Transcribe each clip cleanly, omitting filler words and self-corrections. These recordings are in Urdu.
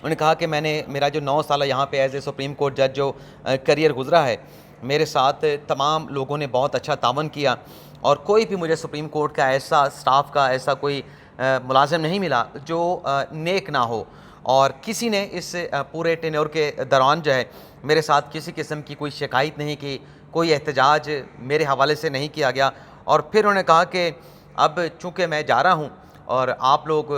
انہوں نے کہا کہ میرا جو 9 سالہ یہاں پہ ایز اے سپریم کورٹ جج جو کریئر گزرا ہے، میرے ساتھ تمام لوگوں نے بہت اچھا تعاون کیا، اور کوئی بھی مجھے سپریم کورٹ کا ایسا سٹاف کا ایسا کوئی ملازم نہیں ملا جو نیک نہ ہو، اور کسی نے اس پورے ٹینیور کے دوران جو ہے میرے ساتھ کسی قسم کی کوئی شکایت نہیں کی، کوئی احتجاج میرے حوالے سے نہیں کیا گیا۔ اور پھر انہوں نے کہا کہ اب چونکہ میں جا رہا ہوں اور آپ لوگ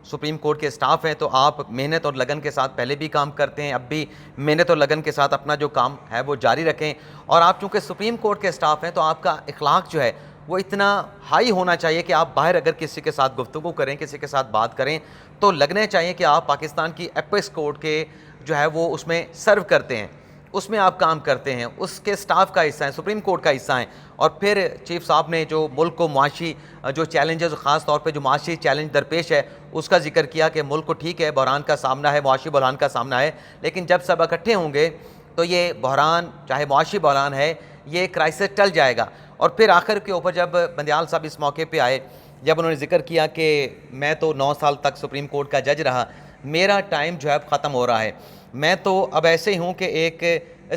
سپریم کورٹ کے سٹاف ہیں، تو آپ محنت اور لگن کے ساتھ پہلے بھی کام کرتے ہیں، اب بھی محنت اور لگن کے ساتھ اپنا جو کام ہے وہ جاری رکھیں، اور آپ چونکہ سپریم کورٹ کے سٹاف ہیں تو آپ کا اخلاق جو ہے وہ اتنا ہائی ہونا چاہیے کہ آپ باہر اگر کسی کے ساتھ گفتگو کریں، کسی کے ساتھ بات کریں تو لگنے چاہیے کہ آپ پاکستان کی اپیکس کورٹ کے جو ہے وہ اس میں سرو کرتے ہیں، اس میں آپ کام کرتے ہیں، اس کے سٹاف کا حصہ ہیں، سپریم کورٹ کا حصہ ہیں۔ اور پھر چیف صاحب نے جو ملک کو معاشی جو چیلنجز، خاص طور پہ جو معاشی چیلنج درپیش ہے اس کا ذکر کیا کہ ملک کو ٹھیک ہے بحران کا سامنا ہے، معاشی بحران کا سامنا ہے، لیکن جب سب اکٹھے ہوں گے تو یہ بحران، چاہے معاشی بحران ہے، یہ کرائسس ٹل جائے گا۔ اور پھر آخر کے اوپر جب بندیال صاحب اس موقع پہ آئے، جب انہوں نے ذکر کیا کہ میں تو 9 سال تک سپریم کورٹ کا جج رہا، میرا ٹائم جو ہے اب ختم ہو رہا ہے، میں تو اب ایسے ہی ہوں کہ ایک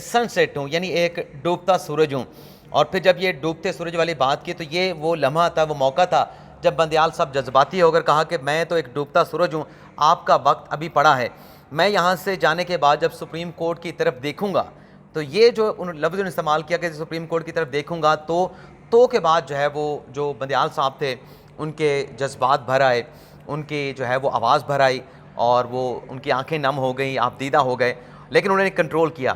سن سیٹ ہوں، یعنی ایک ڈوبتا سورج ہوں۔ اور پھر جب یہ ڈوبتے سورج والی بات کی تو یہ وہ لمحہ تھا، وہ موقع تھا جب بندیال صاحب جذباتی ہو کر کہا کہ میں تو ایک ڈوبتا سورج ہوں، آپ کا وقت ابھی پڑا ہے، میں یہاں سے جانے کے بعد جب سپریم کورٹ کی طرف دیکھوں گا، تو یہ جو لفظ نے استعمال کیا کہ سپریم کورٹ کی طرف دیکھوں گا تو کے بعد جو ہے وہ جو بندیال صاحب تھے ان کے جذبات بھر آئے، ان کی جو ہے وہ آواز بھر آئی، اور وہ ان کی آنکھیں نم ہو گئیں، آپ دیدہ ہو گئے، لیکن انہوں نے کنٹرول کیا،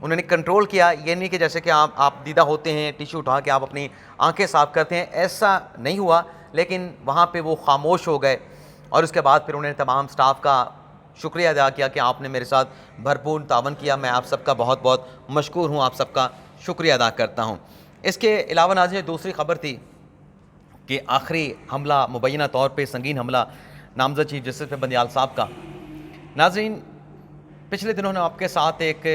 انہوں نے کنٹرول کیا۔ یہ نہیں کہ جیسے کہ آپ دیدہ ہوتے ہیں، ٹیشو اٹھا کے آپ اپنی آنکھیں صاف کرتے ہیں، ایسا نہیں ہوا، لیکن وہاں پہ وہ خاموش ہو گئے۔ اور اس کے بعد پھر انہوں نے تمام سٹاف کا شکریہ ادا کیا کہ آپ نے میرے ساتھ بھرپور تعاون کیا، میں آپ سب کا بہت بہت مشکور ہوں، آپ سب کا شکریہ ادا کرتا ہوں۔ اس کے علاوہ ناظرین دوسری خبر تھی کہ آخری حملہ، مبینہ طور پہ سنگین حملہ نامزد چیف جسٹس پہ بندیال صاحب کا۔ ناظرین پچھلے دنوں نے آپ کے ساتھ ایک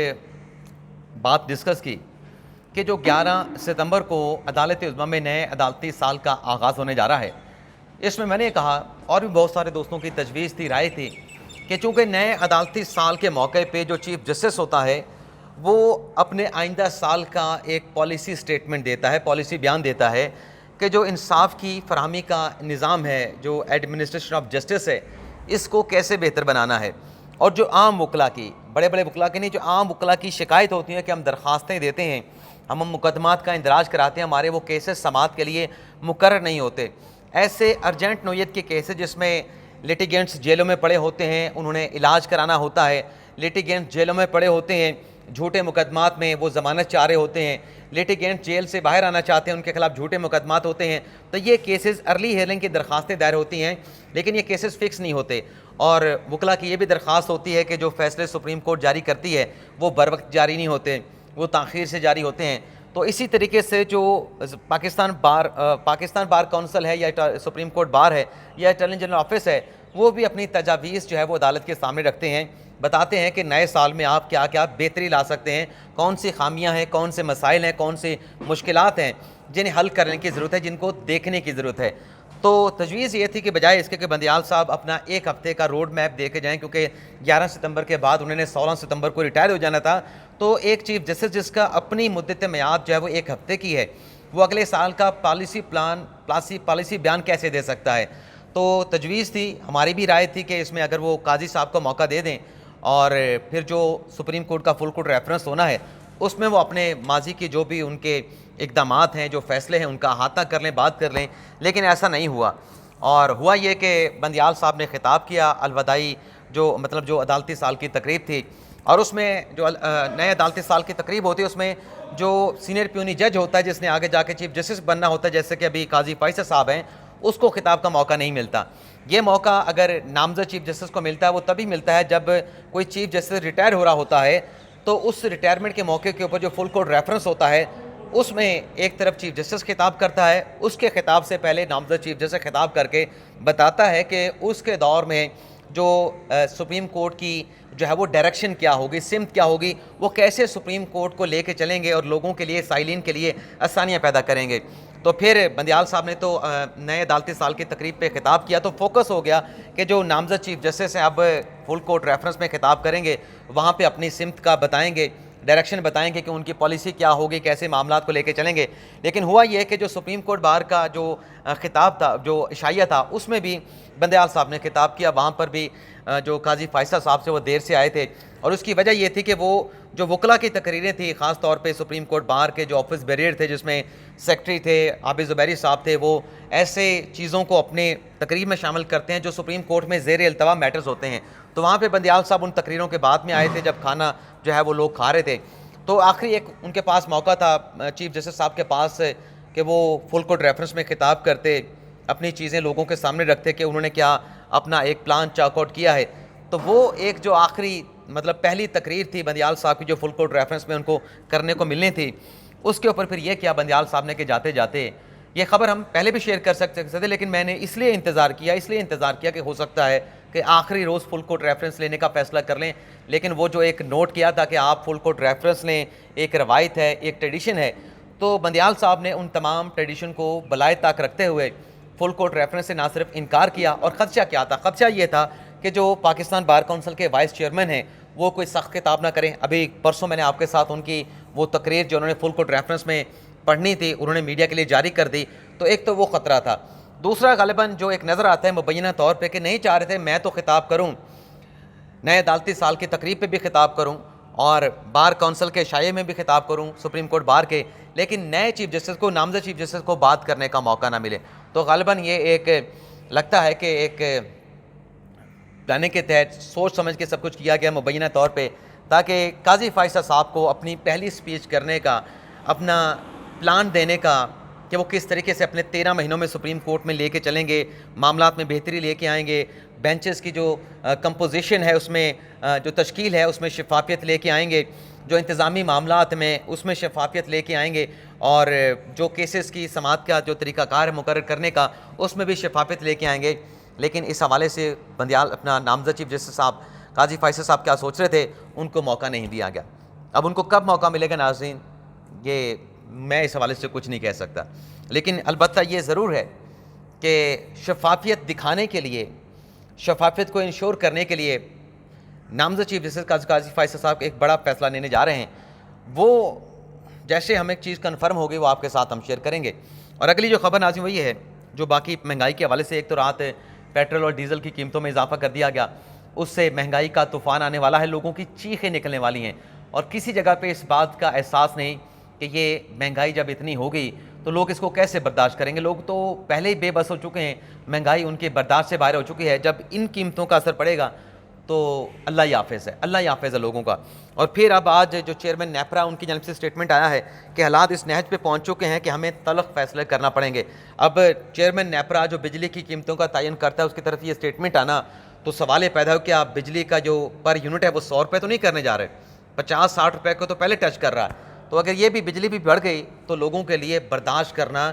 بات ڈسکس کی کہ جو 11 ستمبر کو عدالت عظمیٰ میں نئے عدالتی سال کا آغاز ہونے جا رہا ہے، اس میں نے کہا، اور بھی بہت سارے دوستوں کی تجویز تھی، رائے تھی کہ چونکہ نئے عدالتی سال کے موقع پہ جو چیف جسٹس ہوتا ہے وہ اپنے آئندہ سال کا ایک پالیسی سٹیٹمنٹ دیتا ہے، پالیسی بیان دیتا ہے کہ جو انصاف کی فراہمی کا نظام ہے، جو ایڈمنسٹریشن آف جسٹس ہے، اس کو کیسے بہتر بنانا ہے۔ اور جو عام وکلا کی، بڑے بڑے وکلا کی نہیں، جو عام وکلا کی شکایت ہوتی ہے کہ ہم درخواستیں دیتے ہیں، ہم مقدمات کا اندراج کراتے ہیں، ہمارے وہ کیسز سماعت کے لیے مقرر نہیں ہوتے، ایسے ارجنٹ نوعیت کے کیسز جس میں لیٹیگنٹس جیلوں میں پڑے ہوتے ہیں، انہوں نے علاج کرانا ہوتا ہے، لیٹیگنٹ جیلوں میں پڑے ہوتے ہیں، جھوٹے مقدمات میں وہ ضمانت چاہ رہے ہوتے ہیں، لیٹیگنٹ جیل سے باہر آنا چاہتے ہیں، ان کے خلاف جھوٹے مقدمات ہوتے ہیں، تو یہ کیسز ارلی ہیئرنگ کی درخواستیں دائر ہوتی ہیں، لیکن یہ کیسز فکس نہیں ہوتے۔ اور وکلا کی یہ بھی درخواست ہوتی ہے کہ جو فیصلے سپریم کورٹ جاری کرتی ہے وہ بر وقت جاری نہیں ہوتے، وہ تاخیر سے جاری ہوتے ہیں۔ تو اسی طریقے سے جو پاکستان بار کونسل ہے یا سپریم کورٹ بار ہے یا اٹارنی جنرل آفس ہے، وہ بھی اپنی تجاویز جو ہے وہ عدالت کے سامنے رکھتے ہیں، بتاتے ہیں کہ نئے سال میں آپ کیا کیا بہتری لا سکتے ہیں، کون سی خامیاں ہیں، کون سے مسائل ہیں، کون سی مشکلات ہیں جنہیں حل کرنے کی ضرورت ہے، جن کو دیکھنے کی ضرورت ہے۔ تو تجویز یہ تھی کہ بجائے اس کے کہ بندیال صاحب اپنا ایک ہفتے کا روڈ میپ دے کے جائیں، کیونکہ 11 ستمبر کے بعد انہوں نے 16 ستمبر کو ریٹائر ہو جانا تھا، تو ایک چیف جسٹس جس کا اپنی مدت میعاد جو ہے وہ ایک ہفتے کی ہے، وہ اگلے سال کا پالیسی بیان کیسے دے سکتا ہے۔ تو تجویز تھی، ہماری بھی رائے تھی کہ اس میں اگر وہ قاضی صاحب کو موقع دے دیں اور پھر جو سپریم کورٹ کا فل کورٹ ریفرنس ہونا ہے اس میں وہ اپنے ماضی کی جو بھی ان کے اقدامات ہیں، جو فیصلے ہیں، ان کا احاطہ کر لیں، بات کر لیں، لیکن ایسا نہیں ہوا۔ اور ہوا یہ کہ بندیال صاحب نے خطاب کیا الوداعی، جو عدالتی سال کی تقریب تھی، اور اس میں جو نئے عدالتی سال کی تقریب ہوتی ہے اس میں جو سینئر پیونی جج ہوتا ہے جس نے آگے جا کے چیف جسٹس بننا ہوتا ہے، جیسے کہ ابھی قاضی فیصل صاحب ہیں، اس کو خطاب کا موقع نہیں ملتا۔ یہ موقع اگر نامزد چیف جسٹس کو ملتا ہے وہ تبھی ملتا ہے جب کوئی چیف جسٹس ریٹائر ہو رہا ہوتا ہے، تو اس ریٹائرمنٹ کے موقع کے اوپر جو فل کورٹ ریفرنس ہوتا ہے اس میں ایک طرف چیف جسٹس خطاب کرتا ہے، اس کے خطاب سے پہلے نامزد چیف جسٹس خطاب کر کے بتاتا ہے کہ اس کے دور میں جو سپریم کورٹ کی جو ہے وہ ڈائریکشن کیا ہوگی، سمت کیا ہوگی، وہ کیسے سپریم کورٹ کو لے کے چلیں گے اور لوگوں کے لیے، سائلین کے لیے آسانیاں پیدا کریں گے۔ تو پھر بندیال صاحب نے تو نئے عدالتی سال کی تقریب پہ خطاب کیا، تو فوکس ہو گیا کہ جو نامزد چیف جسٹس ہیں اب فل کورٹ ریفرنس میں خطاب کریں گے، وہاں پہ اپنی سمت کا بتائیں گے، ڈائریکشن بتائیں گے کہ ان کی پالیسی کیا ہوگی، کیسے معاملات کو لے کے چلیں گے۔ لیکن ہوا یہ کہ جو سپریم کورٹ بار کا جو خطاب تھا، جو عشائیہ تھا، اس میں بھی بندیال صاحب نے خطاب کیا، وہاں پر بھی جو قاضی فائصل صاحب سے وہ دیر سے آئے تھے، اور اس کی وجہ یہ تھی کہ وہ جو وکلا کی تقریریں تھیں، خاص طور پہ سپریم کورٹ بار کے جو آفس بیریئر تھے، جس میں سیکرٹری تھے، عابد زبیری صاحب تھے، وہ ایسے چیزوں کو اپنے تقریر میں شامل کرتے ہیں جو سپریم کورٹ میں زیر التوا میٹرز ہوتے ہیں۔ تو وہاں پہ بندیال صاحب ان تقریروں کے بعد میں آئے تھے، جب کھانا جو ہے وہ لوگ کھا رہے تھے، تو آخری ایک ان کے پاس موقع تھا چیف جسٹس صاحب کے پاس کہ وہ فل کورٹ ریفرنس میں خطاب کرتے، اپنی چیزیں لوگوں کے سامنے رکھتے کہ انہوں نے کیا اپنا ایک پلان چاک آؤٹ کیا ہے۔ تو وہ ایک جو آخری مطلب پہلی تقریر تھی بندیال صاحب کی جو فل کورٹ ریفرنس میں ان کو کرنے کو ملنی تھی، اس کے اوپر پھر یہ کیا بندیال صاحب نے کہ جاتے جاتے یہ خبر ہم پہلے بھی شیئر کر سکتے تھے، لیکن میں نے اس لیے انتظار کیا کہ ہو سکتا ہے کہ آخری روز فل کورٹ ریفرنس لینے کا فیصلہ کر لیں۔ لیکن وہ جو ایک نوٹ کیا تھا کہ آپ فل کورٹ ریفرنس لیں، ایک روایت ہے، ایک ٹریڈیشن ہے، تو بندیال صاحب نے ان تمام ٹریڈیشن کو بلائے طاق رکھتے ہوئے فل کورٹ ریفرنس سے نہ صرف انکار کیا، اور خدشہ کیا تھا؟ خدشہ یہ تھا کہ جو پاکستان بار کونسل کے وائس چیئرمین ہیں وہ کوئی سخت خطاب نہ کریں۔ ابھی پرسوں میں نے آپ کے ساتھ ان کی وہ تقریر جو انہوں نے فل کورٹ ریفرنس میں پڑھنی تھی، انہوں نے میڈیا کے لیے جاری کر دی، تو ایک تو وہ خطرہ تھا۔ دوسرا غالباً جو ایک نظر آتا ہے مبینہ طور پہ کہ نہیں چاہ رہے تھے میں تو خطاب کروں، نئے عدالتی سال کی تقریب پہ بھی خطاب کروں اور بار کونسل کے شائع میں بھی خطاب کروں، سپریم کورٹ بار کے، لیکن نئے چیف جسٹس کو، نامزد چیف جسٹس کو بات کرنے کا موقع نہ ملے۔ تو غالباً یہ ایک لگتا ہے کہ ایک پلاننگ کے تحت سوچ سمجھ کے سب کچھ کیا گیا مبینہ طور پہ، تاکہ قاضی فائصل صاحب کو اپنی پہلی سپیچ کرنے کا، اپنا پلان دینے کا کہ وہ کس طریقے سے اپنے 13 مہینوں میں سپریم کورٹ میں لے کے چلیں گے، معاملات میں بہتری لے کے آئیں گے، بینچز کی جو کمپوزیشن ہے اس میں جو تشکیل ہے اس میں شفافیت لے کے آئیں گے، جو انتظامی معاملات میں اس میں شفافیت لے کے آئیں گے، اور جو کیسز کی سماعت کا جو طریقہ کار ہے مقرر کرنے کا اس میں بھی شفافیت لے کے آئیں گے۔ لیکن اس حوالے سے بندیال اپنا نامزد چیف جسٹس صاحب قاضی فائصل صاحب کیا سوچ رہے تھے، ان کو موقع نہیں دیا گیا۔ اب ان کو کب موقع ملے گا ناظرین، یہ میں اس حوالے سے کچھ نہیں کہہ سکتا، لیکن البتہ یہ ضرور ہے کہ شفافیت دکھانے کے لیے، شفافیت کو انشور کرنے کے لیے نامزد چیف جسٹس قاضی فائصل صاحب ایک بڑا فیصلہ لینے جا رہے ہیں۔ وہ جیسے ہمیں ایک چیز کنفرم ہوگی وہ آپ کے ساتھ ہم شیئر کریں گے۔ اور اگلی جو خبر ناظرین وہی ہے جو باقی مہنگائی کے حوالے سے، ایک تو رات پیٹرول اور ڈیزل کی قیمتوں میں اضافہ کر دیا گیا، اس سے مہنگائی کا طوفان آنے والا ہے، لوگوں کی چیخیں نکلنے والی ہیں، اور کسی جگہ پہ اس بات کا احساس نہیں کہ یہ مہنگائی جب اتنی ہو گئی تو لوگ اس کو کیسے برداشت کریں گے۔ لوگ تو پہلے ہی بے بس ہو چکے ہیں، مہنگائی ان کے برداشت سے باہر ہو چکی ہے، جب ان قیمتوں کا اثر پڑے گا تو اللہ ہی حافظ ہے، اللہ ہی حافظ ہے لوگوں کا۔ اور پھر اب آج جو چیئرمین نیپرا ان کی جانب سے اسٹیٹمنٹ آیا ہے کہ حالات اس نہج پہ پہنچ چکے ہیں کہ ہمیں تلخ فیصلے کرنا پڑیں گے۔ اب چیئرمین نیپرا جو بجلی کی قیمتوں کا تعین کرتا ہے اس کی طرف یہ اسٹیٹمنٹ آنا تو سوال یہ پیدا ہو کہ آپ بجلی کا جو پر یونٹ ہے وہ 100 روپے تو نہیں کرنے جا رہے، 50-60 روپے کو تو پہلے ٹچ کر رہا ہے، تو اگر یہ بھی بجلی بھی بڑھ گئی تو لوگوں کے لیے برداشت کرنا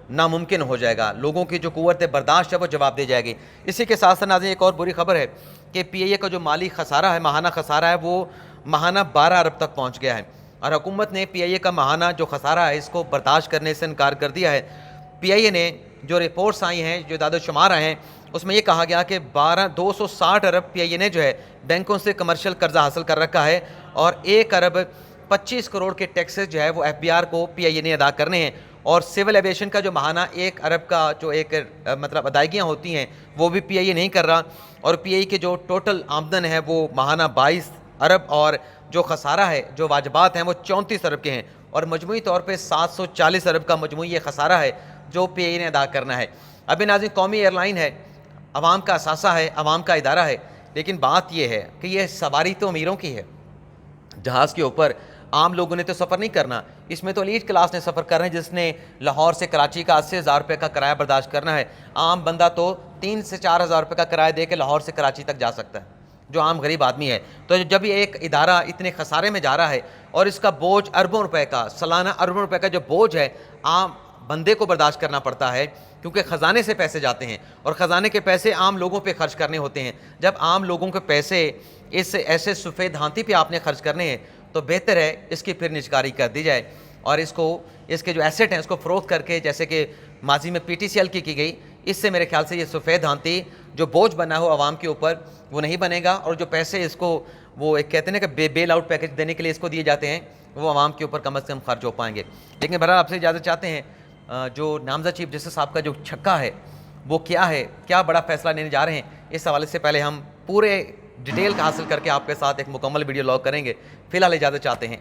ناممکن ہو جائے گا، لوگوں کی جو قوت برداشت ہے وہ جواب دے جائے گی۔ اسی کے ساتھ ساتھ ناظرین ایک اور بری خبر ہے کہ پی اے اے کا جو مالی خسارہ ہے، ماہانہ خسارہ ہے، وہ ماہانہ 12 ارب تک پہنچ گیا ہے، اور حکومت نے پی اے اے کا ماہانہ جو خسارہ ہے اس کو برداشت کرنے سے انکار کر دیا ہے۔ پی اے اے نے جو رپورٹس آئی ہیں، جو اعداد و شمار آئے ہیں، اس میں یہ کہا گیا کہ 260 ارب پی اے اے نے جو ہے بینکوں سے کمرشل قرضہ حاصل کر رکھا ہے، اور 1 ارب 25 کروڑ کے ٹیکسز جو ہے وہ ایف بی آر کو پی اے اے نے ادا کرنے ہیں، اور سول ایویشن کا جو ماہانہ 1 ارب کا جو ایک مطلب ادائیگیاں ہوتی ہیں وہ بھی پی اے اے نہیں کر رہا، اور پی اے اے کے جو ٹوٹل آمدن ہے وہ ماہانہ 22 ارب، اور جو خسارہ ہے، جو واجبات ہیں وہ 34 ارب کے ہیں، اور مجموعی طور پہ 740 ارب کا مجموعی یہ خسارہ ہے جو پی اے اے نے ادا کرنا ہے۔ اب ناظرین قومی ایئر لائن ہے، عوام کا اثاثہ ہے، عوام کا ادارہ ہے، لیکن بات یہ ہے کہ یہ سواری تو امیروں کی ہے، جہاز کے اوپر عام لوگوں نے تو سفر نہیں کرنا، اس میں تو ایلیٹ کلاس نے سفر کرنا ہے، جس نے لاہور سے کراچی کا 80,000 روپے کا کرایہ برداشت کرنا ہے۔ عام بندہ تو 3 سے 4,000 روپے کا کرایہ دے کے لاہور سے کراچی تک جا سکتا ہے، جو عام غریب آدمی ہے۔ تو جب یہ ایک ادارہ اتنے خسارے میں جا رہا ہے اور اس کا بوجھ اربوں روپے کا، سالانہ اربوں روپے کا جو بوجھ ہے عام بندے کو برداشت کرنا پڑتا ہے، کیونکہ خزانے سے پیسے جاتے ہیں اور خزانے کے پیسے عام لوگوں پہ خرچ کرنے ہوتے ہیں۔ جب عام لوگوں کے پیسے اس ایسے سفید ہاتھی پہ آپ نے خرچ کرنے ہیں تو بہتر ہے اس کی پھر نجکاری کر دی جائے اور اس کے جو ایسٹ ہیں اس کو فروخت کر کے، جیسے کہ ماضی میں پی ٹی سی ایل کی گئی، اس سے میرے خیال سے یہ سفید ہاتھی جو بوجھ بنا ہو عوام کے اوپر وہ نہیں بنے گا، اور جو پیسے اس کو وہ ایک کہتے ہیں کہ بیل آؤٹ پیکج دینے کے لیے اس کو دیے جاتے ہیں وہ عوام کے اوپر کم از کم خرچ ہو پائیں گے۔ لیکن بہرحال آپ سے اجازت چاہتے ہیں، جو نامزد چیف جسٹس صاحب کا جو چھکا ہے وہ کیا ہے، کیا بڑا فیصلہ لینے جا رہے ہیں، اس حوالے سے پہلے ہم پورے ڈیٹیل کا حاصل کر کے آپ کے ساتھ ایک مکمل ویڈیو لاگ کریں گے۔ فی الحال اجازت چاہتے ہیں۔